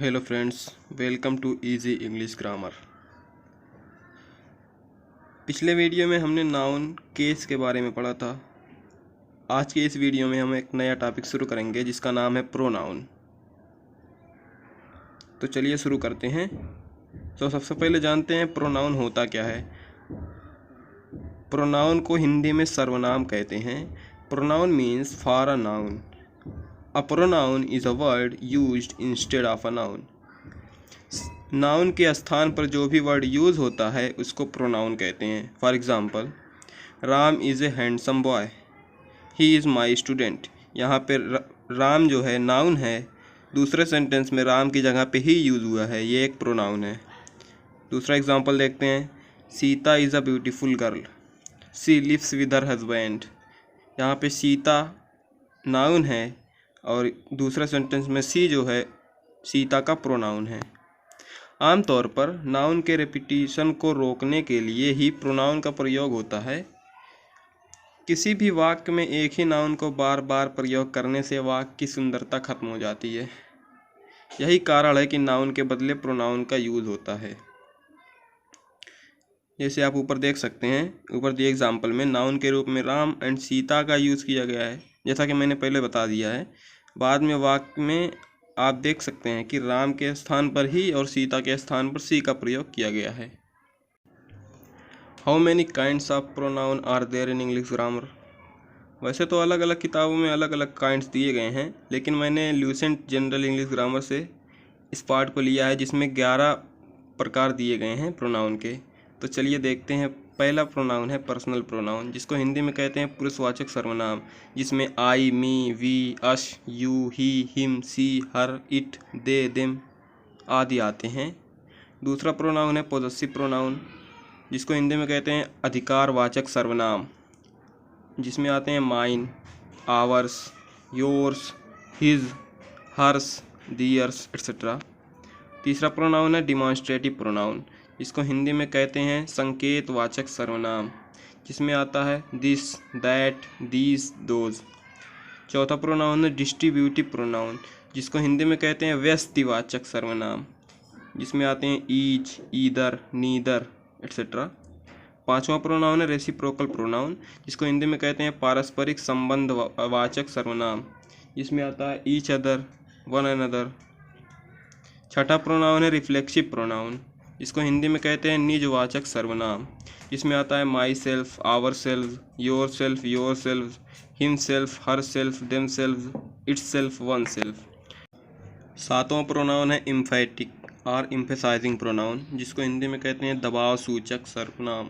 Hello friends, welcome to easy English grammar. पिछले video में हमने नाउन केस के बारे में पढ़ा था। आज के इस वीडियो में हम एक नया टॉपिक शुरू करेंगे जिसका नाम है प्रोनाउन। तो चलिए शुरू करते हैं। तो सबसे पहले जानते हैं प्रोनाउन होता क्या है। प्रोनाउन को हिंदी में सर्वनाम कहते हैं। Pronoun means for a noun. A pronoun is a word used instead of a noun. Noun के स्थान पर जो भी वर्ड यूज़ होता है उसको प्रोनाउन कहते हैं। For example, Ram is a handsome boy, he is my student. यहाँ पे राम जो है नाउन है, दूसरे सेंटेंस में राम की जगह पे ही यूज़ हुआ है, ये एक प्रोनाउन है। दूसरा एग्ज़ाम्पल देखते हैं, Sita is a beautiful girl, she lives with her husband. यहाँ पे सीता नाउन है और दूसरे सेंटेंस में सी जो है सीता का प्रोनाउन है। आमतौर पर नाउन के रेपिटेशन को रोकने के लिए ही प्रोनाउन का प्रयोग होता है। किसी भी वाक्य में एक ही नाउन को बार बार प्रयोग करने से वाक्य की सुंदरता खत्म हो जाती है। यही कारण है कि नाउन के बदले प्रोनाउन का यूज़ होता है। जैसे आप ऊपर देख सकते हैं, ऊपर दिए एग्जाम्पल में नाउन के रूप में राम एंड सीता का यूज़ किया गया है, जैसा कि मैंने पहले बता दिया है। बाद में वाक्य में आप देख सकते हैं कि राम के स्थान पर ही और सीता के स्थान पर सी का प्रयोग किया गया है। How many kinds of pronoun are there in English grammar. वैसे तो अलग अलग किताबों में अलग अलग काइंड्स दिए गए हैं, लेकिन मैंने ल्यूसेंट जनरल इंग्लिश ग्रामर से इस पार्ट को लिया है जिसमें 11 प्रकार दिए गए हैं प्रोनाउन के। तो चलिए देखते हैं। पहला प्रोनाउन है पर्सनल प्रोनाउन, जिसको हिंदी में कहते हैं पुरुषवाचक सर्वनाम, जिसमें I, me, we, us, you, he, him, she, her, it, they, them आदि आते हैं। दूसरा प्रोनाउन है पॉजेसिव प्रोनाउन, जिसको हिंदी में कहते हैं अधिकारवाचक सर्वनाम, जिसमें आते हैं mine, ours, yours, his, hers, theirs etcetera. तीसरा प्रोनाउन है डिमॉन्स्ट्रेटिव प्रोनाउन, जिसको हिंदी में कहते हैं संकेतवाचक सर्वनाम, जिसमें आता है दिस, दैट, दीज, दोज। चौथा प्रोनाउन है डिस्ट्रीब्यूटिव प्रोनाउन, जिसको हिंदी में कहते हैं व्यक्तिवाचक सर्वनाम, जिसमें आते हैं ईच, ईदर, नीदर एक्सेट्रा। पांचवा प्रोनाउन है रेसिप्रोकल प्रोनाउन, जिसको हिंदी में कहते हैं पारस्परिक संबंध वाचक सर्वनाम, जिसमें आता है ईच अदर, वन अनदर। छठा प्रोनाउन है रिफ्लेक्सिव प्रोनाउन, जिसको हिंदी में कहते हैं निजवाचक सर्वनाम, जिसमें आता है myself, ourself, yourself, yourself, himself, herself, themself, itself, oneself. सातवां प्रोनाउन है इम्फेटिक और इम्फेसाइजिंग प्रोनाउन, जिसको हिंदी में कहते हैं दबाव सूचक सर्वनाम,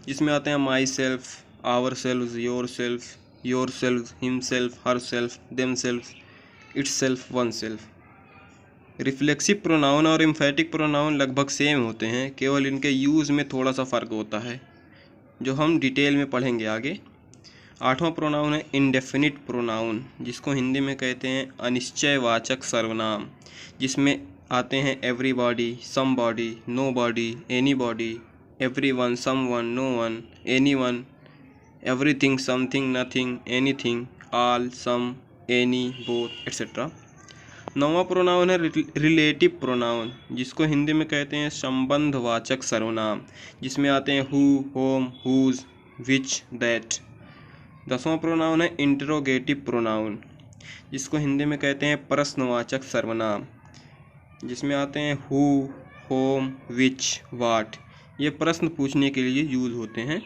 जिसमें आते हैं myself, ourself, yourself, himself, herself, themself, itself, oneself. Reflexive pronoun और इम्फेटिक प्रोनाउन लगभग सेम होते हैं, केवल इनके यूज़ में थोड़ा सा फ़र्क होता है, जो हम डिटेल में पढ़ेंगे आगे। आठवां प्रोनाउन है इंडेफिनिट प्रोनाउन, जिसको हिंदी में कहते हैं अनिश्चयवाचक सर्वनाम, जिसमें आते हैं everybody, somebody, nobody, anybody, everyone, someone, no one, anyone, everything, something, nothing, anything, all, some, any, both etcetera. नौवां प्रोनाउन है रिलेटिव प्रोनाउन, जिसको हिंदी में कहते हैं संबंधवाचक सर्वनाम, जिसमें आते हैं who, whom, whose, which, that. दसवां प्रोनाउन है इंटरोगेटिव प्रोनाउन, जिसको हिंदी में कहते हैं प्रश्नवाचक सर्वनाम, जिसमें आते हैं हु, होम, विच, वाट। ये प्रश्न पूछने के लिए यूज होते हैं।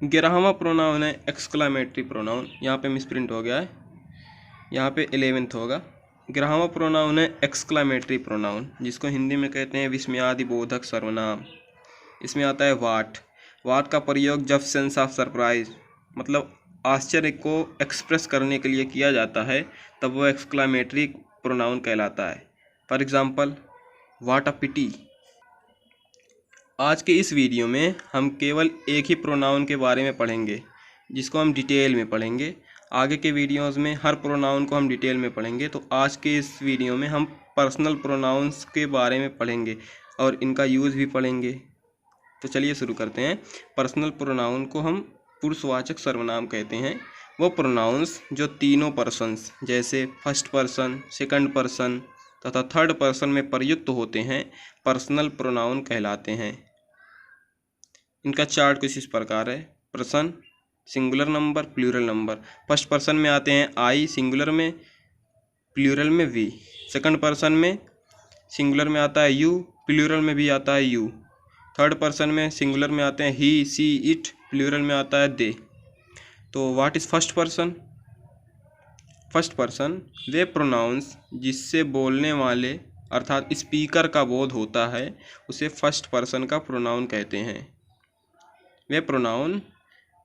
11वां प्रोनाउन है एक्सक्लामेटरी प्रोनाउन, यहाँ पे मिसप्रिंट हो गया है, यहाँ पे 11th होगा। 11वां प्रोनाउन है एक्सक्लामेटरी प्रोनाउन, जिसको हिंदी में कहते हैं विस्मयादि बोधक सर्वनाम। इसमें आता है वाट। वाट का प्रयोग जब सेंस ऑफ सरप्राइज, मतलब आश्चर्य को एक्सप्रेस करने के लिए किया जाता है, तब वो एक्सक्लामेटरी प्रोनाउन कहलाता है। फॉर एग्जाम्पल, वाट अ पिटी। आज के इस वीडियो में हम केवल एक ही प्रोनाउन के बारे में पढ़ेंगे, जिसको हम डिटेल में पढ़ेंगे। आगे के वीडियोस में हर प्रोनाउन को हम डिटेल में पढ़ेंगे। तो आज के इस वीडियो में हम पर्सनल प्रोनाउंस के बारे में पढ़ेंगे और इनका यूज़ भी पढ़ेंगे। तो चलिए शुरू करते हैं। पर्सनल प्रोनाउन को हम पुरुषवाचक सर्वनाम कहते हैं। वो प्रोनाउंस जो तीनों पर्सन्स जैसे फर्स्ट पर्सन, सेकंड पर्सन तथा थर्ड पर्सन में प्रयुक्त होते हैं पर्सनल प्रोनाउन कहलाते हैं। इनका चार्ट कुछ इस प्रकार है। Person, singular number, plural number. First person में आते हैं आई सिंगुलर में, प्लूरल में वी। सेकंड पर्सन में सिंगुलर में आता है यू, प्लूरल में भी आता है यू। थर्ड पर्सन में सिंगुलर में आते हैं ही, सी, इट, प्लूरल में आता है दे। तो what is first person? First person वे प्रोनाउंस जिससे बोलने वाले अर्थात स्पीकर का बोध होता है उसे फर्स्ट पर्सन का प्रोनाउन कहते हैं। वे प्रोनाउन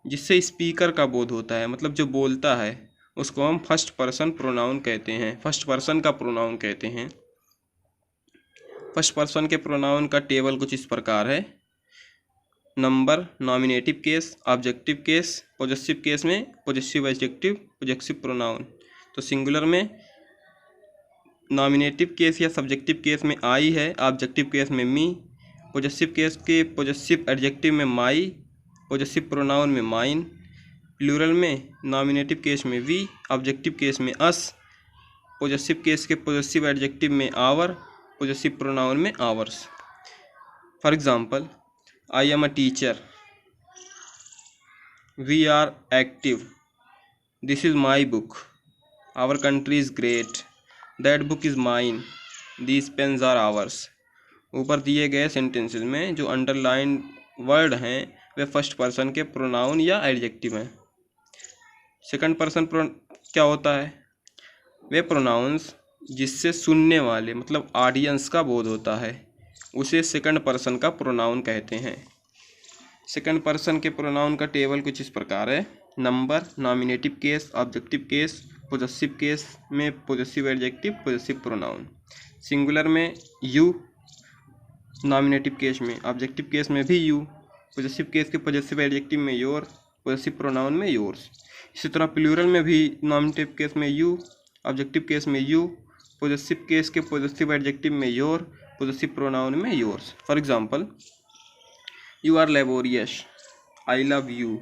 जिससे स्पीकर का बोध होता है मतलब जो बोलता है उसको हम फर्स्ट पर्सन प्रोनाउन कहते हैं, फर्स्ट पर्सन का प्रोनाउन कहते हैं। फर्स्ट पर्सन के प्रोनाउन का टेबल कुछ इस प्रकार है। Number, nominative case, objective case, possessive case में पॉजेसिव एडजेक्टिव, पॉजेसिव प्रोनाउन। तो सिंगुलर में नॉमिनेटिव केस या सब्जेक्टिव केस में आई है, ऑब्जेक्टिव केस में मी, पॉजेसिव केस के पॉजेसिव एडजेक्टिव में माई, पॉजेसिव प्रोनाउन में माइन। प्लूरल में नॉमिनेटिव केस में वी, ऑब्जेक्टिव केस में अस, पॉजेसिव केस के पॉजेसिव एडजेक्टिव में आवर, पॉजेसिव प्रोनाउन में ours. For example, I am a teacher, we are active, this is my book, our country is great, that book is mine, these pens are ours. ऊपर दिए गए sentences में जो underline word हैं वे first person के pronoun या adjective हैं। सेकंड पर्सन क्या होता है? वे प्रोनाउंस जिससे सुनने वाले मतलब ऑडियंस का बोध होता है उसे सेकंड पर्सन का प्रोनाउन कहते हैं। सेकंड पर्सन के प्रोनाउन का टेबल कुछ इस प्रकार है। Number, nominative case, objective case, possessive case में possessive adjective, possessive pronoun. Singular में यू, नॉमिनेटिव केस में, ऑब्जेक्टिव केस में भी यू, पॉजेसिव केस के पॉजेसिव एडजेक्टिव में योर, पॉजेसिव प्रोनाउन में योर्स। इसी तरह प्लूरल में भी नॉमिनेटिव केस में यू, ऑब्जेक्टिव केस में यू, पॉजेसिव केस के पॉजेसिव एडजेक्टिव में योर, पॉजेसिव प्रोनाउन में yours. For example, you are laborious, I love you,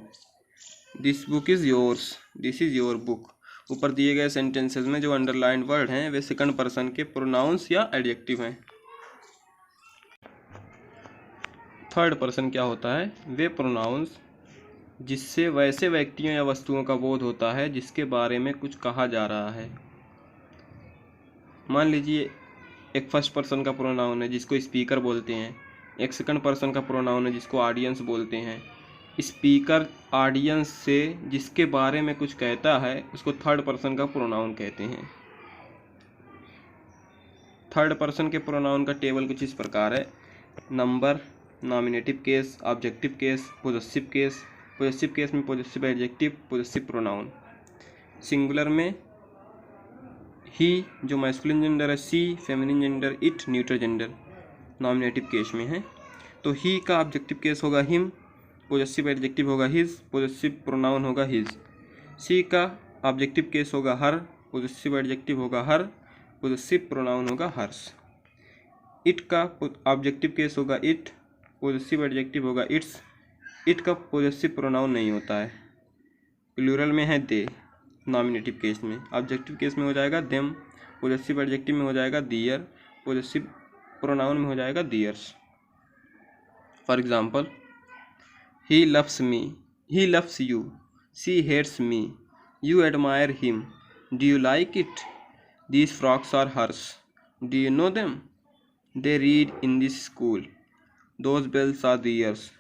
this book is yours, this is your book. ऊपर दिए गए सेंटेंसेस में जो अंडरलाइन वर्ड हैं वे सेकंड पर्सन के प्रोनाउंस या एडजेक्टिव हैं। थर्ड पर्सन क्या होता है? वे प्रोनाउंस जिससे वैसे व्यक्तियों या वस्तुओं का बोध होता है जिसके बारे में कुछ कहा जा रहा है। मान लीजिए एक फर्स्ट पर्सन का प्रोनाउन है जिसको स्पीकर बोलते हैं, एक सेकंड पर्सन का प्रोनाउन है जिसको ऑडियंस बोलते हैं। स्पीकर ऑडियंस से जिसके बारे में कुछ कहता है उसको थर्ड पर्सन का प्रोनाउन कहते हैं। थर्ड पर्सन के प्रोनाउन का टेबल कुछ इस प्रकार है। Number, nominative case, objective case, possessive case, possessive case में possessive adjective, possessive pronoun. Singular में ही जो मैस्कुलिन जेंडर है she, feminine gender it, neutral gender nominative case में है। तो ही का ऑब्जेक्टिव केस होगा हिम, पॉजेसिव एडजेक्टिव होगा हिज, पॉजेसिव प्रोनाउन होगा हिज। सी का ऑब्जेक्टिव केस होगा हर, पॉजेसिव एडजेक्टिव होगा हर, पॉजेसिव प्रोनाउन होगा हर्स। इट का ऑब्जेक्टिव केस होगा इट, पॉजेसिव एडजेक्टिव होगा इट्स। इट का पॉजेसिव प्रोनाउन नहीं होता है। प्लूरल में है दे नॉमिनेटिव केस में, ऑब्जेक्टिव केस में हो जाएगा देम, पॉजेसिव एडजेक्टिव में हो जाएगा दियर, पॉजेसिव प्रोनाउन में हो जाएगा theirs. For example, he loves me, he loves you, she hates me, you admire him, do you like it, these frocks are hers, do you know them, they read in this school, those bells are theirs,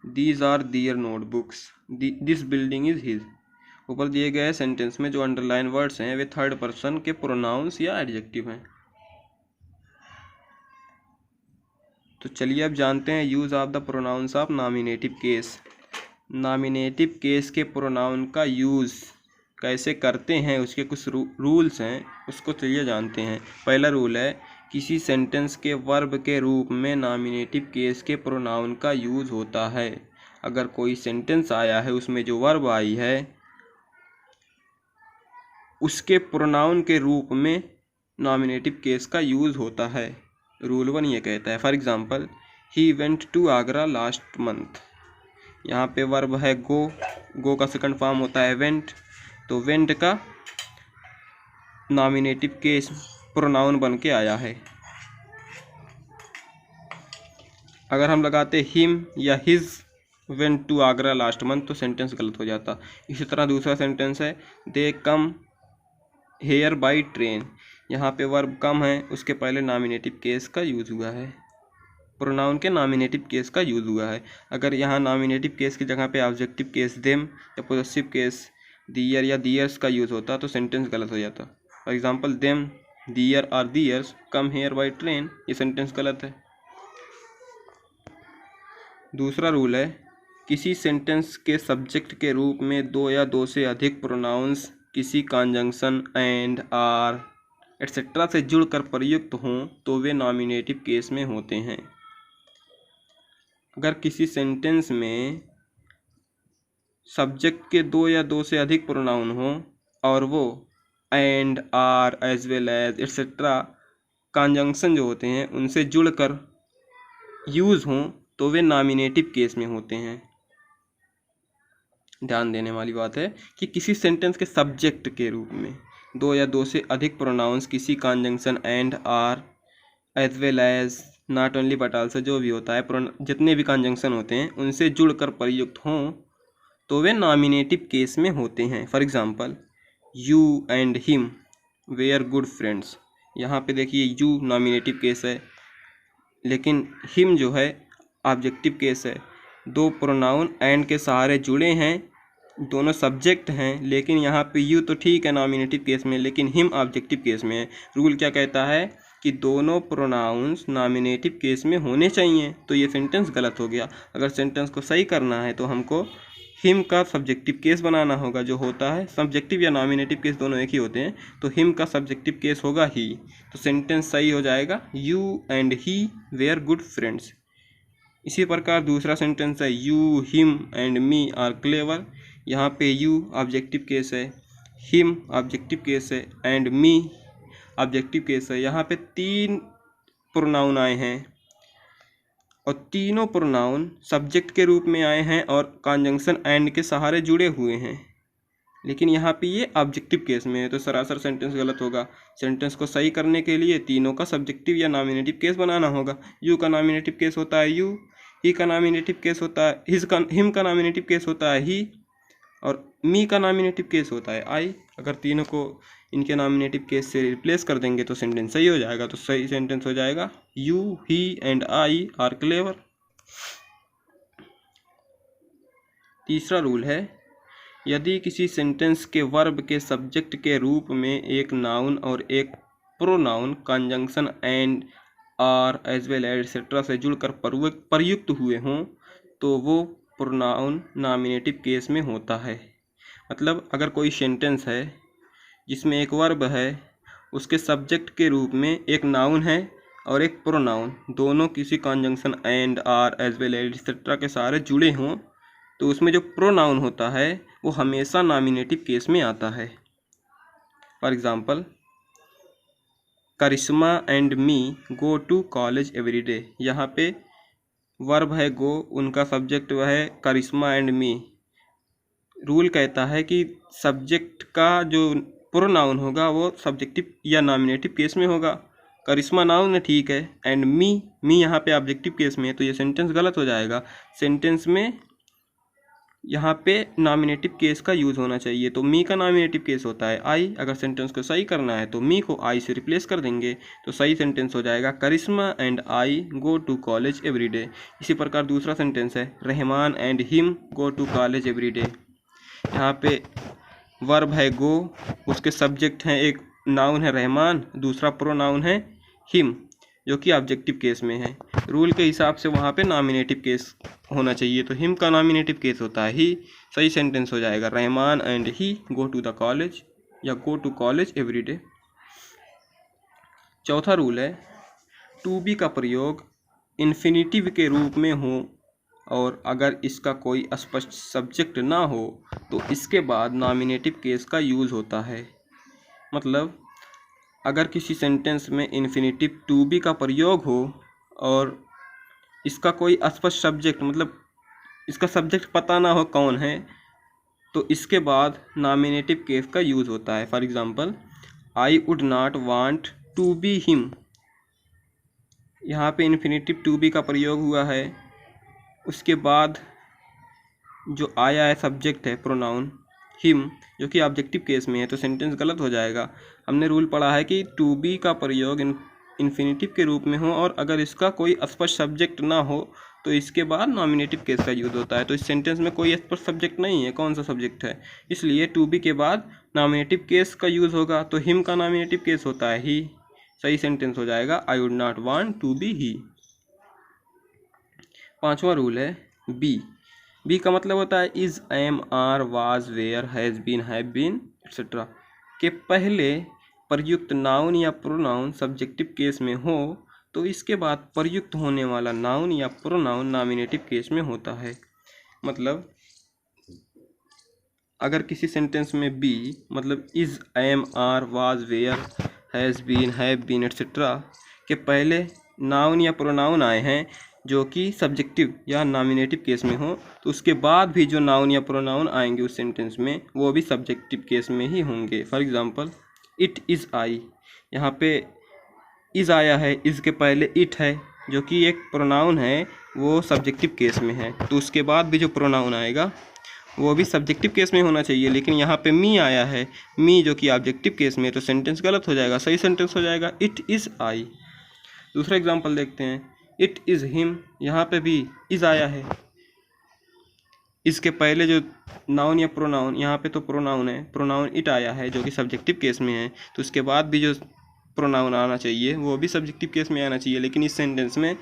these are their notebooks, this building is his। ऊपर दिए गए sentence में जो underline words हैं वे third person के pronouns या adjective हैं। तो चलिए अब जानते हैं use of the pronouns of nominative case. Nominative case के प्रोनाउन का यूज़ कैसे करते हैं उसके कुछ रूल्स हैं, उसको चलिए जानते हैं। पहला रूल है, किसी सेंटेंस के वर्ब के रूप में नॉमिनेटिव केस के प्रोनाउन का यूज़ होता है। अगर कोई सेंटेंस आया है उसमें जो वर्ब आई है उसके प्रोनाउन के रूप में नॉमिनेटिव केस का यूज़ होता है। रूल 1 ये कहता है, for example, he went to Agra last month. यहाँ पे वर्ब है गो का सेकंड फॉर्म होता है वेंट, तो वेंट का नॉमिनेटिव केस प्रोनाउन बन के आया है। अगर हम लगाते हिम या his went to Agra last month तो सेंटेंस गलत हो जाता। इसी तरह दूसरा सेंटेंस है they come here by train, यहाँ पे वर्ब कम है, उसके पहले नॉमिनेटिव केस का यूज़ हुआ है, प्रोनाउन के नॉमिनेटिव केस का यूज़ हुआ है। अगर यहाँ नॉमिनेटिव केस की जगह पे ऑब्जेक्टिव केस देम या पोजेसिव केस दियर या दियर्स का यूज़ होता तो सेंटेंस गलत हो जाता। For example them there are theirs come here by train, ये सेंटेंस गलत है। दूसरा रूल है किसी सेंटेंस के सब्जेक्ट के रूप में दो या दो से अधिक प्रोनाउंस किसी कॉन्जंक्शन एंड आर एटसेट्रा से जुड़कर प्रयुक्त हों तो वे नॉमिनेटिव केस में होते हैं। अगर किसी सेंटेंस में सब्जेक्ट के दो या दो से अधिक प्रोनाउन हो और वो and or as well as etcetera conjunction जो होते हैं उनसे जुड़कर यूज़ हों तो वे नॉमिनेटिव केस में होते हैं। ध्यान देने वाली बात है कि किसी सेंटेंस के सब्जेक्ट के रूप में दो या दो से अधिक प्रोनाउंस किसी conjunction and or as well as not only but also जो भी होता है जितने भी कॉन्जंक्शन होते हैं उनसे जुड़कर प्रयुक्त हों तो वे नॉमिनेटिव केस में होते हैं। For example you and him were good friends, यहाँ पे देखिए यू नॉमिनेटिव केस है लेकिन हिम जो है ऑब्जेक्टिव केस है। दो प्रोनाउन एंड के सहारे जुड़े हैं, दोनों सब्जेक्ट हैं, लेकिन यहाँ पे यू तो ठीक है नॉमिनेटिव केस में लेकिन हिम ऑब्जेक्टिव केस में है। रूल क्या कहता है कि दोनों प्रोनाउंस नॉमिनेटिव केस में होने चाहिए, तो ये सेंटेंस गलत हो गया। अगर सेंटेंस को सही करना है तो हमको हिम का सब्जेक्टिव केस बनाना होगा, जो होता है सब्जेक्टिव या नॉमिनेटिव केस दोनों एक ही होते हैं, तो हिम का सब्जेक्टिव केस होगा ही, तो सेंटेंस सही हो जाएगा you and he were good friends. इसी प्रकार दूसरा सेंटेंस है you him and me are clever, यहाँ पे यू ऑब्जेक्टिव केस है, हिम ऑब्जेक्टिव केस है एंड मी ऑब्जेक्टिव केस है। यहाँ पे तीन प्रोनाउन आए हैं और तीनों प्रोनाउन सब्जेक्ट के रूप में आए हैं और कॉन्जंक्शन एंड के सहारे जुड़े हुए हैं, लेकिन यहाँ पे ये ऑब्जेक्टिव केस में है, तो सरासर सेंटेंस गलत होगा। सेंटेंस को सही करने के लिए तीनों का सब्जेक्टिव या नॉमिनेटिव केस बनाना होगा। यू का नॉमिनेटिव केस होता है यू, ही का नॉमिनेटिव केस होता है हिम का नॉमिनेटिव केस होता है ही, और मी का नॉमिनेटिव केस होता है आई। अगर तीनों को इनके नॉमिनेटिव केस से रिप्लेस कर देंगे तो सेंटेंस सही हो जाएगा। तो सही सेंटेंस हो जाएगा you he and I R clever. तीसरा रूल है यदि किसी सेंटेंस के वर्ब के सब्जेक्ट के रूप में एक नाउन और एक pronoun conjunction and or as well etcetera से जुड़कर प्रयुक्त हुए हों तो वो प्रोनाउन नॉमिनेटिव केस में होता है। मतलब अगर कोई सेंटेंस है जिसमें एक वर्ब है, उसके सब्जेक्ट के रूप में एक नाउन है और एक प्रोनाउन, दोनों किसी conjunction and or as well etcetera के सहारे जुड़े हों, तो उसमें जो प्रोनाउन होता है वो हमेशा नॉमिनेटिव केस में आता है। For example Karishma and me go to college every day, यहाँ पे वर्ब है गो, उनका सब्जेक्ट वह है करिश्मा एंड मी। रूल कहता है कि सब्जेक्ट का जो प्रोनाउन होगा वो सब्जेक्टिव या नॉमिनेटिव केस में होगा। करिश्मा नाउन है ठीक है, एंड मी यहाँ पे ऑब्जेक्टिव केस में है, तो ये सेंटेंस गलत हो जाएगा। सेंटेंस में यहाँ पे नॉमिनेटिव केस का यूज़ होना चाहिए, तो मी का नॉमिनेटिव केस होता है आई। अगर सेंटेंस को सही करना है तो मी को आई से रिप्लेस कर देंगे, तो सही सेंटेंस हो जाएगा Karishma and I go to college every day. इसी प्रकार दूसरा सेंटेंस है Rahman and him go to college every day, यहाँ पे वर्ब है गो, उसके सब्जेक्ट हैं एक नाउन है रहमान, दूसरा प्रोनाउन है हिम जो कि ऑब्जेक्टिव केस में है। रूल के हिसाब से वहाँ पे नॉमिनेटिव केस होना चाहिए, तो हिम का नॉमिनेटिव केस होता है ही। सही सेंटेंस हो जाएगा Rahman and he go to the college या go to college every day. चौथा रूल है टू बी का प्रयोग इन्फिनिटिव के रूप में हो और अगर इसका कोई स्पष्ट सब्जेक्ट ना हो तो इसके बाद नॉमिनेटिव केस का यूज़ होता है। मतलब अगर किसी सेंटेंस में इन्फिनिटिव टू बी का प्रयोग हो और इसका कोई स्पष्ट सब्जेक्ट मतलब इसका सब्जेक्ट पता ना हो कौन है, तो इसके बाद नॉमिनेटिव केस का यूज़ होता है। For example, I would not want to be him, यहाँ पे इन्फिनेटिव टू बी का प्रयोग हुआ है। उसके बाद जो आया है सब्जेक्ट है प्रोनाउन हिम, जो कि ऑब्जेक्टिव केस में है, तो सेंटेंस गलत हो जाएगा। हमने रूल पढ़ा है कि टू बी का प्रयोग इन्फिनेटिव के रूप में हो और अगर इसका कोई स्पष्ट सब्जेक्ट ना हो तो इसके बाद नॉमिनेटिव केस का यूज़ होता है। तो इस सेंटेंस में कोई स्पष्ट सब्जेक्ट नहीं है, कौन सा सब्जेक्ट है, इसलिए टू बी के बाद नॉमिनेटिव केस का यूज़ होगा। तो हिम का नॉमिनेटिव केस होता है ही, सही सेंटेंस हो जाएगा I would not want to be he. पांचवा रूल है बी। बी का मतलब होता है is, am, are, was, were, has been, have been etcetera के पहले प्रयुक्त नाउन या प्रोनाउन सब्जेक्टिव केस में हो तो इसके बाद प्रयुक्त होने वाला नाउन या प्रोनाउन नॉमिनेटिव केस में होता है। मतलब अगर किसी सेंटेंस में बी मतलब is, am, are, was, were, has been, have been etcetera के पहले नाउन या प्रोनाउन आए हैं जो कि सब्जेक्टिव या नॉमिनेटिव केस में हो, तो उसके बाद भी जो नाउन या प्रोनाउन आएंगे उस सेंटेंस में वो भी सब्जेक्टिव केस में ही होंगे। फॉर एग्जांपल, इट इज़ आई, यहाँ पे इज़ आया है, इज़ के पहले इट है जो कि एक प्रोनाउन है, वो सब्जेक्टिव केस में है, तो उसके बाद भी जो प्रोनाउन आएगा वो भी सब्जेक्टिव केस में होना चाहिए। लेकिन यहाँ पे मी आया है, मी जो कि ऑब्जेक्टिव केस में है, तो सेंटेंस गलत हो जाएगा, सही सेंटेंस हो जाएगा इट इज़ आई। दूसरा एग्जांपल देखते हैं, इट इज़ हिम, यहाँ पे भी इज़ आया है, इसके पहले जो नाउन या प्रोनाउन, यहाँ पे तो प्रोनाउन है, प्रोनाउन इट आया है जो कि सब्जेक्टिव केस में है, तो उसके बाद भी जो प्रोनाउन आना चाहिए वो भी सब्जेक्टिव केस में आना चाहिए। लेकिन इस सेंटेंस में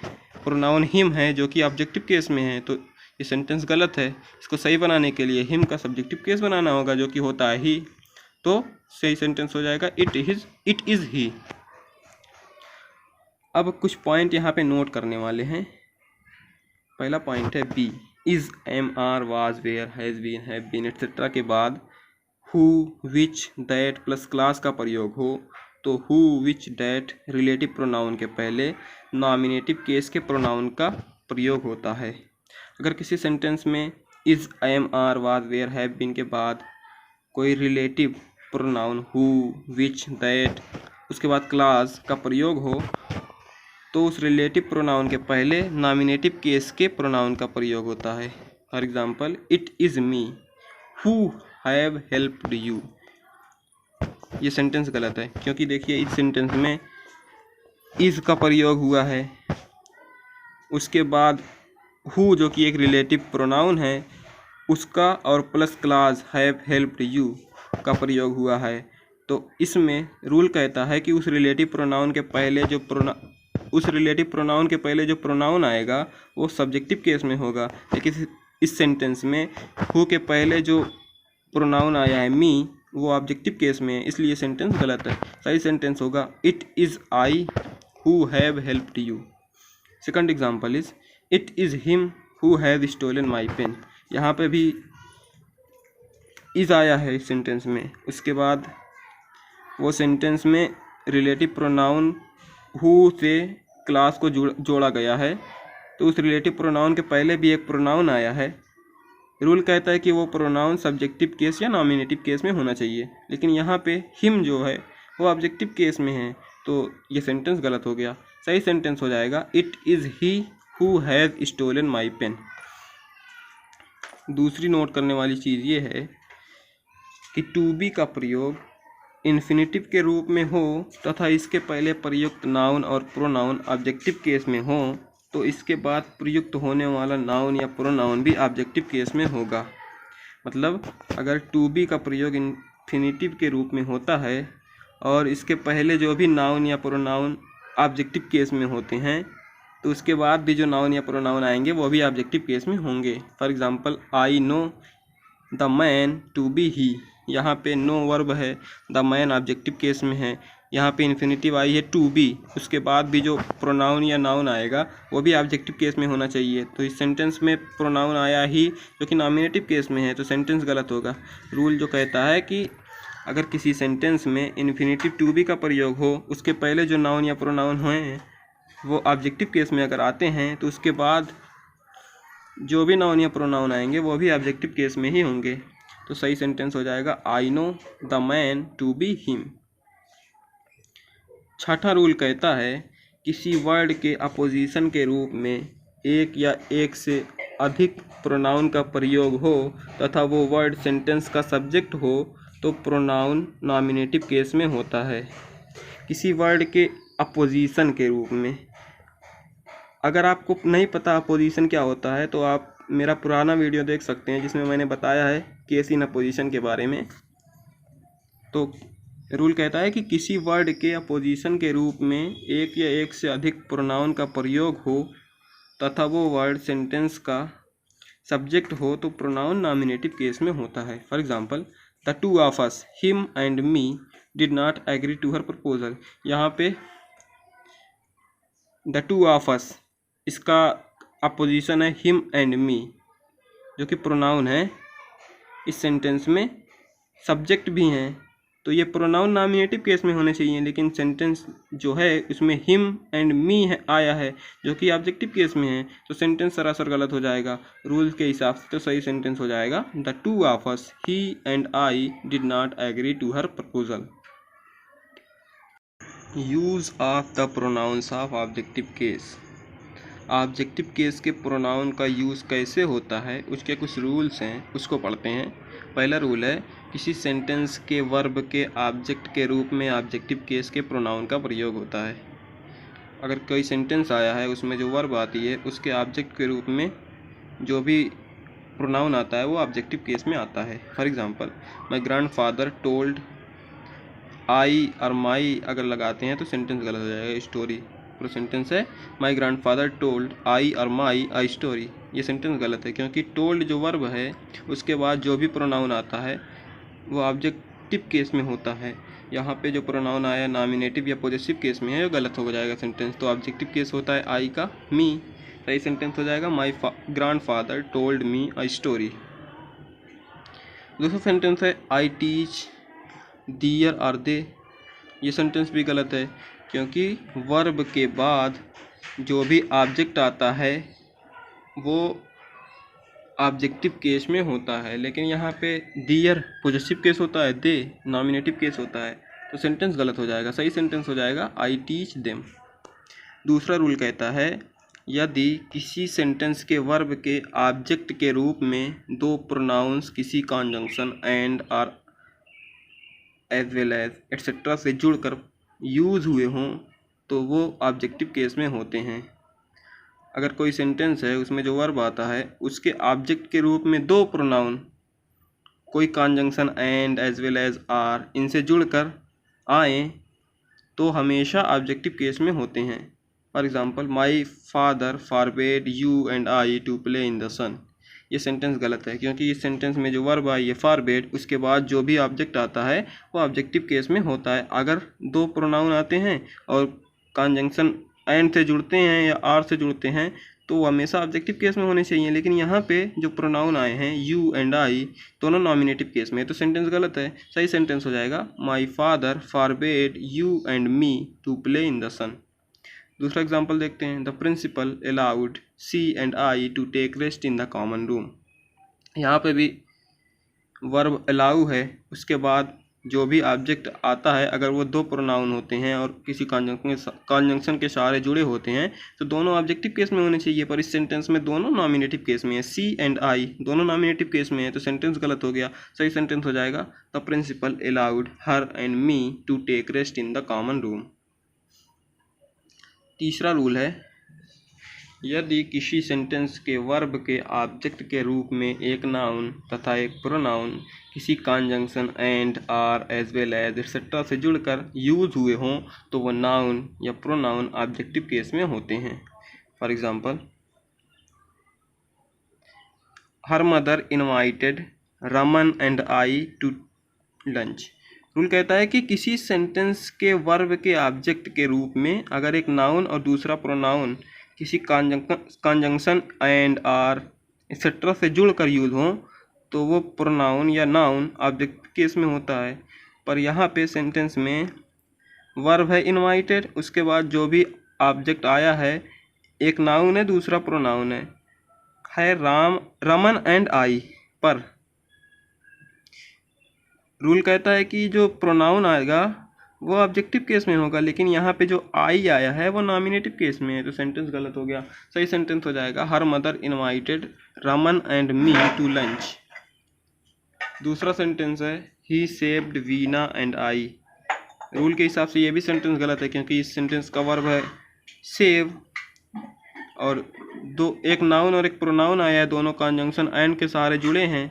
प्रोनाउन हिम है जो कि ऑब्जेक्टिव केस में है, तो ये सेंटेंस गलत है। इसको सही बनाने के लिए हिम का सब्जेक्टिव केस बनाना होगा जो कि होता है ही, तो सही सेंटेंस हो जाएगा इट इज़ ही। अब कुछ पॉइंट यहाँ पे नोट करने वाले हैं। पहला पॉइंट है be, is, am, are, was, were, has been, have been etcetera के बाद who, which, that plus class का प्रयोग हो तो who, which, that relative pronoun के पहले नॉमिनेटिव केस के प्रोनाउन का प्रयोग होता है। अगर किसी सेंटेंस में is, am, are, was, were, have been के बाद कोई relative pronoun who, which, that उसके बाद क्लास का प्रयोग हो तो उस रिलेटिव प्रोनाउन के पहले नॉमिनेटिव केस के प्रोनाउन का प्रयोग होता है। For example, it is me who have helped you, ये सेंटेंस गलत है क्योंकि देखिए इस सेंटेंस में इज़ का प्रयोग हुआ है, उसके बाद हु जो कि एक रिलेटिव प्रोनाउन है उसका और plus class have helped you का प्रयोग हुआ है। तो इसमें रूल कहता है कि उस रिलेटिव प्रोनाउन के पहले जो प्रोनाउन आएगा वो सब्जेक्टिव केस में होगा। लेकिन इस सेंटेंस में हु के पहले जो प्रोनाउन आया है मी वो ऑब्जेक्टिव केस में है, इसलिए सेंटेंस गलत है। सही सेंटेंस होगा it is I who have helped you. Second example is it is him who have stolen my pen, यहाँ पे भी इज़ आया है इस सेंटेंस में, उसके बाद वो सेंटेंस में रिलेटिव प्रोनाउन हु से क्लास को जोड़ा गया है, तो उस रिलेटिव प्रोनाउन के पहले भी एक प्रोनाउन आया है। रूल कहता है कि वो प्रोनाउन सब्जेक्टिव केस या नॉमिनेटिव केस में होना चाहिए, लेकिन यहाँ पे हिम जो है वो ऑब्जेक्टिव केस में है, तो ये सेंटेंस गलत हो गया। सही सेंटेंस हो जाएगा it is he who have stolen my pen. दूसरी नोट करने वाली चीज़ ये है कि टू बी का प्रयोग इन्फिनेटिव के रूप में हो तथा इसके पहले प्रयुक्त नाउन और प्रोनाउन ऑब्जेक्टिव केस में हो तो इसके बाद प्रयुक्त होने वाला नाउन या प्रोनाउन भी ऑब्जेक्टिव केस में होगा। मतलब अगर टू बी का प्रयोग इन्फिनेटिव के रूप में होता है और इसके पहले जो भी नाउन या प्रोनाउन ऑब्जेक्टिव केस में होते हैं तो उसके बाद भी जो नाउन या प्रोनाउन आएंगे वो भी ऑब्जेक्टिव केस में होंगे। For example, I know the man to be he, यहाँ पे नो वर्ब है, द मैन ऑब्जेक्टिव केस में है, यहाँ पे इन्फिनेटिव आई है टू बी, उसके बाद भी जो प्रोनाउन या नाउन आएगा वो भी ऑब्जेक्टिव केस में होना चाहिए। तो इस सेंटेंस में प्रोनाउन आया ही जो कि नॉमिनेटिव केस में है, तो सेंटेंस गलत होगा। रूल जो कहता है कि अगर किसी सेंटेंस में इन्फिनेटिव टू बी का प्रयोग हो, उसके पहले जो नाउन या प्रोनाउन हैं वो ऑब्जेक्टिव केस में अगर आते हैं तो उसके बाद जो भी नाउन या प्रोनाउन आएंगे वो भी ऑब्जेक्टिव केस में ही होंगे। तो सही सेंटेंस हो जाएगा I know the man to be him. छठा रूल कहता है किसी वर्ड के अपोजिशन के रूप में एक या एक से अधिक प्रोनाउन का प्रयोग हो तथा वो वर्ड सेंटेंस का सब्जेक्ट हो तो प्रोनाउन नॉमिनेटिव केस में होता है। किसी वर्ड के अपोजिशन के रूप में, अगर आपको नहीं पता अपोजिशन क्या होता है तो आप मेरा पुराना वीडियो देख सकते हैं जिसमें मैंने बताया है केस इन अपोजिशन के बारे में। तो रूल कहता है कि किसी वर्ड के अपोजिशन के रूप में एक या एक से अधिक प्रोनाउन का प्रयोग हो तथा वो वर्ड सेंटेंस का सब्जेक्ट हो तो प्रोनाउन नॉमिनेटिव केस में होता है। For example, the two of us him and me did not agree to her proposal. यहाँ पे द टू ऑफ अस, इसका अपोजिशन है हिम एंड मी जो कि प्रोनाउन है, इस सेंटेंस में सब्जेक्ट भी हैं, तो ये प्रोनाउन नॉमिनेटिव केस में होने चाहिए, लेकिन सेंटेंस जो है उसमें हिम एंड मी है आया है जो कि ऑब्जेक्टिव केस में है, तो सेंटेंस सरासर गलत हो जाएगा रूल के हिसाब से। तो सही सेंटेंस हो जाएगा the two of us he and I did not agree to her proposal. Use of the pronouns of objective case. Objective case के प्रोनाउन का यूज़ कैसे होता है उसके कुछ रूल्स हैं, उसको पढ़ते हैं। पहला रूल है किसी सेंटेंस के वर्ब के ऑब्जेक्ट के रूप में ऑब्जेक्टिव केस के प्रोनाउन का प्रयोग होता है। अगर कोई सेंटेंस आया है उसमें जो वर्ब आती है उसके ऑब्जेक्ट के रूप में जो भी प्रोनाउन आता है वो ऑब्जेक्टिव केस में आता है। For example, my grandfather told, I और माई अगर लगाते हैं तो सेंटेंस गलत हो जाएगा। स्टोरी पूरा सेंटेंस है माई ग्रैंडफादर टोल्ड आई और माई आई स्टोरी, ये सेंटेंस गलत है क्योंकि टोल्ड जो वर्ब है उसके बाद जो भी प्रोनाउन आता है वो ऑब्जेक्टिव केस में होता है। यहाँ पे जो प्रोनाउन आया नॉमिनेटिव या पॉजिटिव केस में है वो गलत हो जाएगा सेंटेंस। तो ऑब्जेक्टिव केस होता है आई का मी, सही सेंटेंस हो जाएगा माई grandfather told me a story. दूसरा सेंटेंस है I teach there are they, ये सेंटेंस भी गलत है क्योंकि वर्ब के बाद जो भी ऑब्जेक्ट आता है वो ऑब्जेक्टिव केस में होता है, लेकिन यहाँ पे दियर पॉजिटिव केस होता है, दे नॉमिनेटिव केस होता है, तो सेंटेंस गलत हो जाएगा। सही सेंटेंस हो जाएगा आई टीच देम। दूसरा रूल कहता है यदि किसी सेंटेंस के वर्ब के ऑब्जेक्ट के रूप में दो प्रोनाउंस किसी कॉन्जंक्शन एंड और एज वेल एज एट्सेट्रा से जुड़कर यूज़ हुए हों तो वो ऑब्जेक्टिव केस में होते हैं। अगर कोई सेंटेंस है उसमें जो वर्ब आता है उसके ऑब्जेक्ट के रूप में दो प्रोनाउन कोई conjunction and as well as or इनसे जुड़कर आए तो हमेशा ऑब्जेक्टिव केस में होते हैं। For example, my father forbade you and I to play in the sun, ये सेंटेंस गलत है क्योंकि इस सेंटेंस में जो वर्ब आई है फॉरबेड उसके बाद जो भी ऑब्जेक्ट आता है वो ऑब्जेक्टिव केस में होता है। अगर दो प्रोनाउन आते हैं और कॉन्जंक्शन एंड से जुड़ते हैं या आर से जुड़ते हैं तो वो हमेशा ऑब्जेक्टिव केस में होने चाहिए, लेकिन यहाँ पे जो प्रोनाउन आए हैं यू एंड आई दोनों नॉमिनेटिव केस में, तो सेंटेंस गलत है। सही सेंटेंस हो जाएगा my father forbade you and me to play in the sun. दूसरा एग्जाम्पल देखते हैं, the principal allowed she and I to take rest in the common room. यहाँ पे भी वर्ब अलाउ है, उसके बाद जो भी ऑब्जेक्ट आता है अगर वो दो प्रोनाउन होते हैं और किसी कॉन्जंक्शन के सहारे जुड़े होते हैं तो दोनों ऑब्जेक्टिव केस में होने चाहिए, पर इस सेंटेंस में दोनों नॉमिनेटिव केस में है। सी एंड आई दोनों नॉमिनेटिव केस में है तो सेंटेंस गलत हो गया। सही सेंटेंस हो जाएगा the principal allowed her and me to take rest in the common room. तीसरा रूल है यदि किसी सेंटेंस के वर्ब के ऑब्जेक्ट के रूप में एक नाउन तथा एक प्रोनाउन किसी conjunction and or as well as etcetera से जुड़कर यूज हुए हों तो वह नाउन या प्रोनाउन ऑब्जेक्टिव केस में होते हैं। For example, her mother invited Raman and I to lunch. Rule कहता है कि किसी सेंटेंस के वर्ब के ऑब्जेक्ट के रूप में अगर एक नाउन और दूसरा प्रोनाउन किसी कॉन्जंक्शन एंड आर एक्सेट्रा से जुड़कर यूज हो तो वो प्रोनाउन या नाउन ऑब्जेक्ट केस में होता है। पर यहाँ पे सेंटेंस में वर्ब है इनवाइटेड, उसके बाद जो भी ऑब्जेक्ट आया है एक नाउन है दूसरा प्रोनाउन है, है रमन एंड आई पर। रूल कहता है कि जो प्रोनाउन आएगा वो ऑब्जेक्टिव केस में होगा, लेकिन यहाँ पे जो आई आया है वो नॉमिनेटिव केस में है, तो सेंटेंस गलत हो गया। सही सेंटेंस हो जाएगा her mother invited Raman and me to lunch. दूसरा सेंटेंस है he saved Veena and I. Rule के हिसाब से ये भी सेंटेंस गलत है, क्योंकि इस सेंटेंस का वर्ब है सेव और एक नाउन और एक प्रोनाउन आया है, दोनों कंजंक्शन एंड के सहारे जुड़े हैं।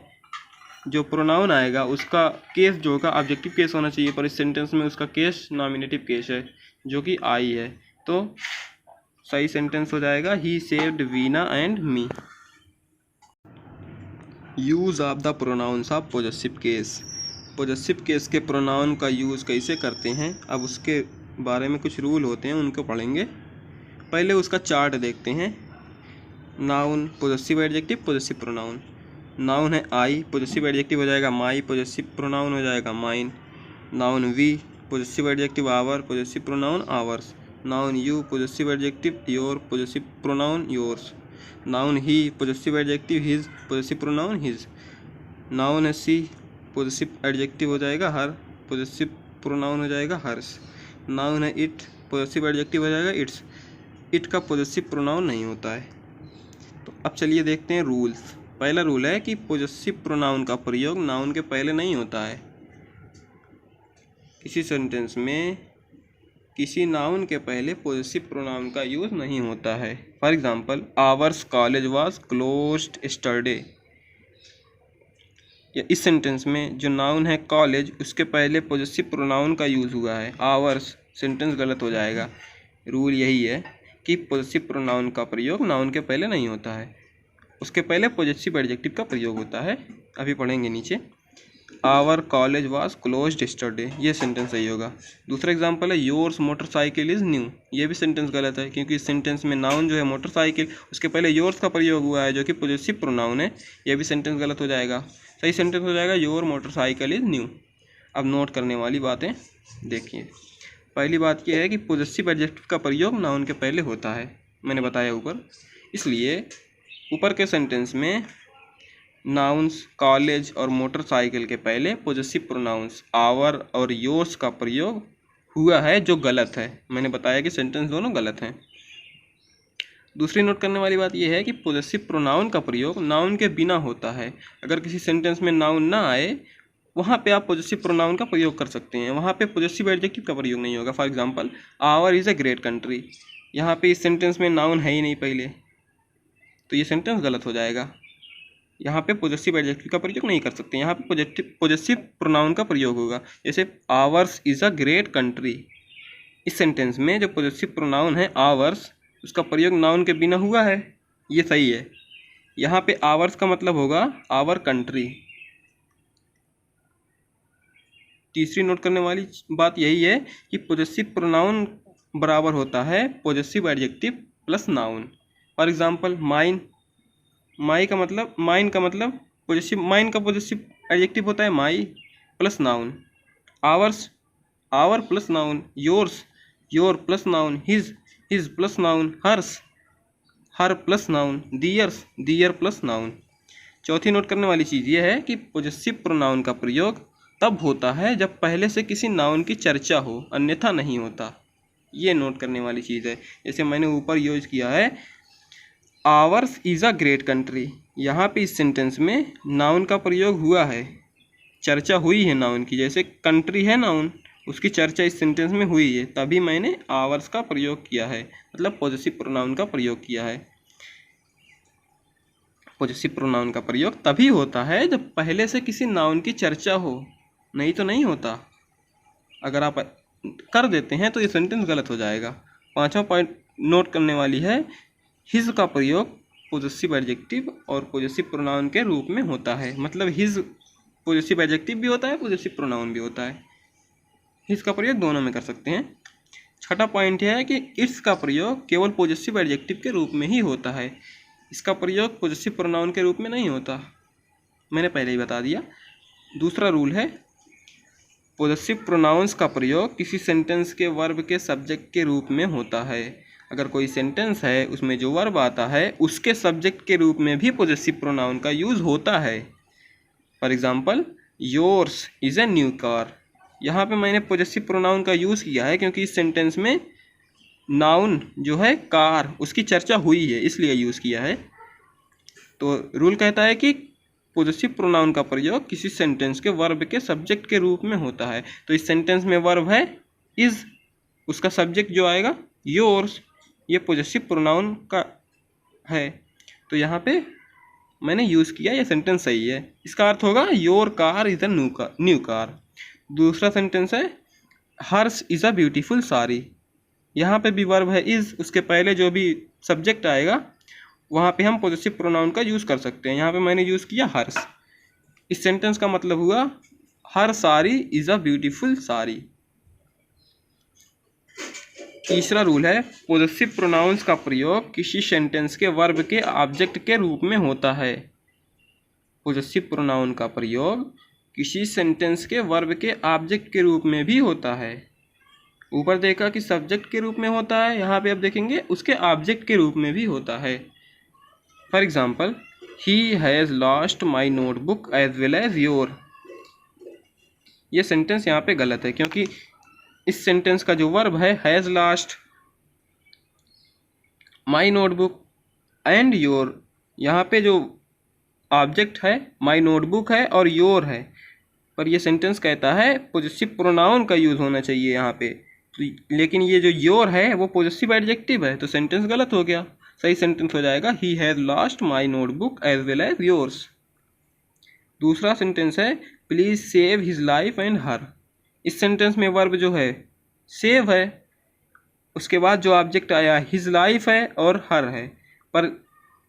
जो प्रोनाउन आएगा उसका केस जो होगा ऑब्जेक्टिव केस होना चाहिए, पर इस सेंटेंस में उसका केस नॉमिनेटिव केस है जो कि आई है, तो सही सेंटेंस हो जाएगा he saved Veena and me. Use of the pronouns of possessive case. Possessive case के प्रोनाउन का यूज़ कैसे करते हैं, अब उसके बारे में कुछ रूल होते हैं, उनको पढ़ेंगे। पहले उसका चार्ट देखते हैं। Noun possessive adjective possessive pronoun. Noun है आई, पॉजेसिव एडजेक्टिव हो जाएगा माई, पॉजेसिव प्रोनाउन हो जाएगा mine. Noun we, possessive adjective our, possessive pronoun ours. Noun you, possessive adjective your, possessive pronoun yours. Noun he, possessive adjective his, possessive pronoun his. Noun है she, possessive adjective हो जाएगा हर, possessive pronoun हो जाएगा hers. Noun है it, possessive adjective हो जाएगा it's. It का possessive pronoun नहीं होता है। तो अब चलिए देखते हैं रूल्स। पहला रूल है कि पॉजेसिव प्रोनाउन का प्रयोग नाउन के पहले नहीं होता है। किसी सेंटेंस में किसी नाउन के पहले पॉजेसिव प्रोनाउन का यूज़ नहीं होता है। For example hours college was closed yesterday. या इस सेंटेंस में जो नाउन है कॉलेज उसके पहले पॉजेसिव प्रोनाउन का यूज़ हुआ है आवर्स, सेंटेंस गलत हो जाएगा। रूल यही है कि पॉजेसिव प्रोनाउन का प्रयोग नाउन के पहले नहीं होता है, उसके पहले पॉजेसिव एडजेक्टिव का प्रयोग होता है। अभी पढ़ेंगे नीचे। Our college was closed yesterday, ये सेंटेंस सही होगा। दूसरा एग्जांपल है योर्स मोटरसाइकिल इज़ न्यू। ये भी सेंटेंस गलत है, क्योंकि इस सेंटेंस में नाउन जो है मोटरसाइकिल उसके पहले योर्स का प्रयोग हुआ है जो कि पॉजेसिव प्रोनाउन है। ये भी सेंटेंस गलत हो जाएगा। सही सेंटेंस हो जाएगा योर मोटरसाइकिल इज़ न्यू। अब नोट करने वाली बातें देखिए। पहली बात यह है कि पॉजेसिव एडजेक्टिव का प्रयोग नाउन के पहले होता है, मैंने बताया ऊपर। इसलिए ऊपर के सेंटेंस में नाउन्स कॉलेज और मोटरसाइकिल के पहले पॉजेसिव प्रोनाउंस आवर और योर्स का प्रयोग हुआ है, जो गलत है। मैंने बताया कि सेंटेंस दोनों गलत हैं। दूसरी नोट करने वाली बात यह है कि पॉजेसिव प्रोनाउन का प्रयोग नाउन के बिना होता है। अगर किसी सेंटेंस में नाउन ना आए वहाँ पे आप पॉजेसिव प्रोनाउन का प्रयोग कर सकते हैं, वहाँ पे पॉजेसिव एडजेक्टिव का प्रयोग नहीं होगा। For example our is a great country, यहाँ पे इस सेंटेंस में नाउन है ही नहीं पहले, तो ये सेंटेंस गलत हो जाएगा। यहाँ पे पॉजेसिव एडजेक्टिव का प्रयोग नहीं कर सकते, यहाँ पे पॉजेसिव प्रोनाउन का प्रयोग होगा। जैसे hours is a great country, इस सेंटेंस में जो पॉजेसिव प्रोनाउन है आवर्स उसका प्रयोग नाउन के बिना हुआ है, ये सही है। यहाँ पे आवर्स का मतलब होगा आवर कंट्री। तीसरी नोट करने वाली बात यही है कि पॉजेसिव प्रोनाउन बराबर होता है possessive adjective plus noun. For example mine, mine का मतलब पॉजेसिव, माइन का पॉजेसिव एडजेक्टिव होता है my plus noun. Ours, our plus noun. Yours, your plus noun. His, his plus noun. Hers, her plus noun. Theirs, their plus noun. चौथी note करने वाली चीज़ ये है कि पॉजेसिव प्रोनाउन का प्रयोग तब होता है जब पहले से किसी नाउन की चर्चा हो, अन्यथा नहीं होता। ये नोट करने वाली चीज़ है। जैसे मैंने ऊपर यूज किया है hours is a great country, यहाँ पे इस सेंटेंस में नाउन का प्रयोग हुआ है, चर्चा हुई है नाउन की। जैसे कंट्री है नाउन, उसकी चर्चा इस सेंटेंस में हुई है, तभी मैंने आवर्स का प्रयोग किया है, मतलब पॉजेसिव प्रोनाउन का प्रयोग किया है। पॉजेसिव प्रोनाउन का प्रयोग तभी होता है जब पहले से किसी नाउन की चर्चा हो, नहीं तो नहीं होता। अगर आप कर देते हैं तो ये सेंटेंस गलत हो जाएगा। पांचवा पॉइंट नोट करने वाली है, हिज का प्रयोग पॉजेसिव एडजेक्टिव और पॉजेसिव प्रोनाउन के रूप में होता है। मतलब हिज पॉजेसिव एडजेक्टिव भी होता है, पॉजेसिव प्रोनाउन भी होता है। हिज का प्रयोग दोनों में कर सकते हैं। छठा पॉइंट यह है कि इट्स का प्रयोग केवल पॉजेसिव एडजेक्टिव के रूप में ही होता है, इसका प्रयोग पॉजेसिव प्रोनाउन के रूप में नहीं होता, मैंने पहले ही बता दिया। दूसरा रूल है पॉजेसिव प्रोनाउंस का प्रयोग किसी सेंटेंस के वर्ब के सब्जेक्ट के रूप में होता है। अगर कोई सेंटेंस है उसमें जो वर्ब आता है उसके सब्जेक्ट के रूप में भी पॉजेसिव प्रोनाउन का यूज़ होता है। For example, yours is a new car. यहाँ पे मैंने पॉजेसिव प्रोनाउन का यूज़ किया है क्योंकि इस सेंटेंस में नाउन जो है कार उसकी चर्चा हुई है, इसलिए यूज़ किया है। तो रूल कहता है कि पॉजेसिव प्रोनाउन का प्रयोग किसी सेंटेंस के वर्ब के सब्जेक्ट के रूप में होता है। तो इस सेंटेंस में वर्ब है इज़, उसका सब्जेक्ट जो आएगा योर्स, ये पॉजेसिव प्रोनाउन का है। तो यहाँ पे मैंने यूज़ किया, ये सेंटेंस सही है। इसका अर्थ होगा your car is a new car. दूसरा सेंटेंस है hers is a beautiful sari. यहाँ पे भी वर्ब है इज़, उसके पहले जो भी सब्जेक्ट आएगा वहाँ पे हम पॉजेसिव प्रोनाउन का यूज़ कर सकते हैं। यहाँ पे मैंने यूज़ किया हर्स। इस सेंटेंस का मतलब हुआ her sari is a beautiful sari. तीसरा रूल है पॉजेसिव प्रोनाउंस का प्रयोग किसी सेंटेंस के वर्ब के ऑब्जेक्ट के रूप में होता है। पॉजेसिव प्रोनाउन का प्रयोग किसी सेंटेंस के वर्ब के ऑब्जेक्ट के रूप में भी होता है। ऊपर देखा कि सब्जेक्ट के रूप में होता है, यहाँ पे अब देखेंगे उसके ऑब्जेक्ट के रूप में भी होता है। For example, he has lost my notebook as well as your. ये सेंटेंस यहाँ पे गलत है क्योंकि इस सेंटेंस का जो वर्ब है has lost, my notebook and your, यहाँ पे जो ऑब्जेक्ट है माई नोटबुक है और योर है, पर यह सेंटेंस कहता है पॉजेसिव प्रोनाउन का यूज़ होना चाहिए यहाँ पे। तो लेकिन ये जो योर है वो पॉजेसिव एडजेक्टिव है, तो सेंटेंस गलत हो गया। सही सेंटेंस हो जाएगा he has lost my notebook as well as yours. दूसरा सेंटेंस है please save his life and her. इस सेंटेंस में वर्ब जो है सेव है, उसके बाद जो ऑब्जेक्ट आया हिज लाइफ है और हर है, पर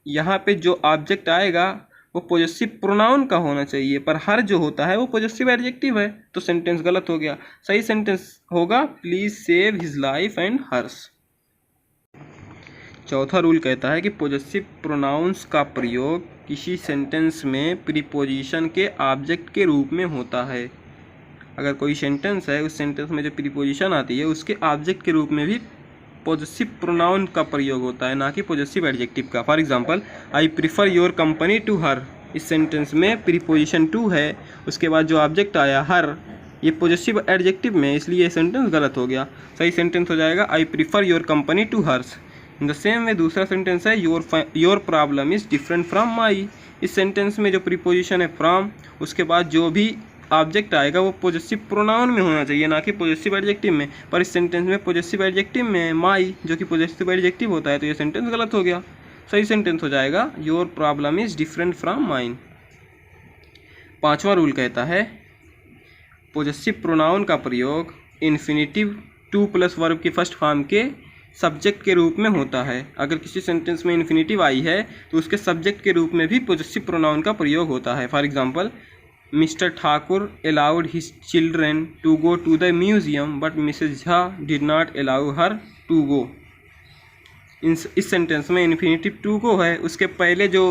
यहाँ पे जो ऑब्जेक्ट आएगा वो पॉजेसिव प्रोनाउन का होना चाहिए, पर हर जो होता है वो पॉजेसिव एडजेक्टिव है, तो सेंटेंस गलत हो गया। सही सेंटेंस होगा please save his life and hers. चौथा रूल कहता है कि पॉजेसिव प्रोनाउंस का प्रयोग किसी सेंटेंस में प्रीपोजिशन के ऑब्जेक्ट के रूप में होता है। अगर कोई सेंटेंस है उस सेंटेंस में जो प्रीपोजिशन आती है उसके ऑब्जेक्ट के रूप में भी पॉजेसिव प्रोनाउन का प्रयोग होता है, ना कि पॉजेसिव एडजेक्टिव का। For example, I prefer your company to her. इस सेंटेंस में प्रीपोजिशन टू है, उसके बाद जो ऑब्जेक्ट आया हर, ये पॉजेसिव एडजेक्टिव में, इसलिए ये सेंटेंस गलत हो गया। सही सेंटेंस हो जाएगा I prefer your company to hers. In the same way दूसरा सेंटेंस है your problem is different from my. इस सेंटेंस में जो प्रीपोजिशन है फ्रॉम, उसके बाद जो भी ऑब्जेक्ट आएगा वो पॉजेसिव प्रोनाउन में होना चाहिए, ना कि पॉजेसिव एडजेक्टिव में। पर इस सेंटेंस में पॉजेसिव एडजेक्टिव में माई, जो कि पॉजेसिव एडजेक्टिव होता है, तो ये सेंटेंस गलत हो गया। सही सेंटेंस हो जाएगा your problem is different from mine. पांचवा रूल कहता है पॉजेसिव प्रोनाउन का प्रयोग इन्फिनिटिव टू प्लस वर्ब की फर्स्ट फॉर्म के सब्जेक्ट के रूप में होता है। अगर किसी सेंटेंस में इन्फिनिटिव आई है तो उसके सब्जेक्ट के रूप में भी पॉजेसिव प्रोनाउन का प्रयोग होता है। For example, Mr Thakur allowed his children to go to the museum but Mrs Jha did not allow her to go. इस सेंटेंस में इन्फिनिटिव टू गो है, उसके पहले जो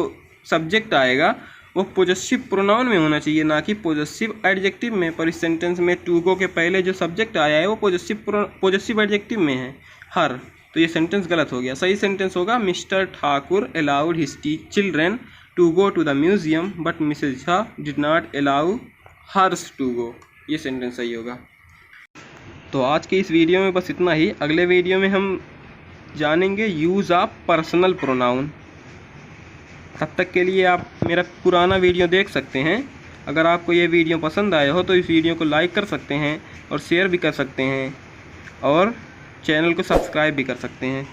सब्जेक्ट आएगा वो पॉजेसिव प्रोनाउन में होना चाहिए, ना कि पॉजेसिव एडजेक्टिव में। पर इस सेंटेंस में टू गो के पहले जो सब्जेक्ट आया है वो पॉजेसिव एडजेक्टिव में है, हर, तो ये सेंटेंस गलत हो गया। सही सेंटेंस होगा Mr Thakur allowed his children to go to the museum but Mrs Jha did not allow hers to go. ये सेंटेंस सही होगा। तो आज के इस वीडियो में बस इतना ही। अगले वीडियो में हम जानेंगे यूज़ ऑफ पर्सनल प्रोनाउन। तब तक के लिए आप मेरा पुराना वीडियो देख सकते हैं। अगर आपको ये वीडियो पसंद आया हो तो इस वीडियो को लाइक कर सकते हैं और शेयर भी कर सकते हैं और चैनल को सब्सक्राइब भी कर सकते हैं।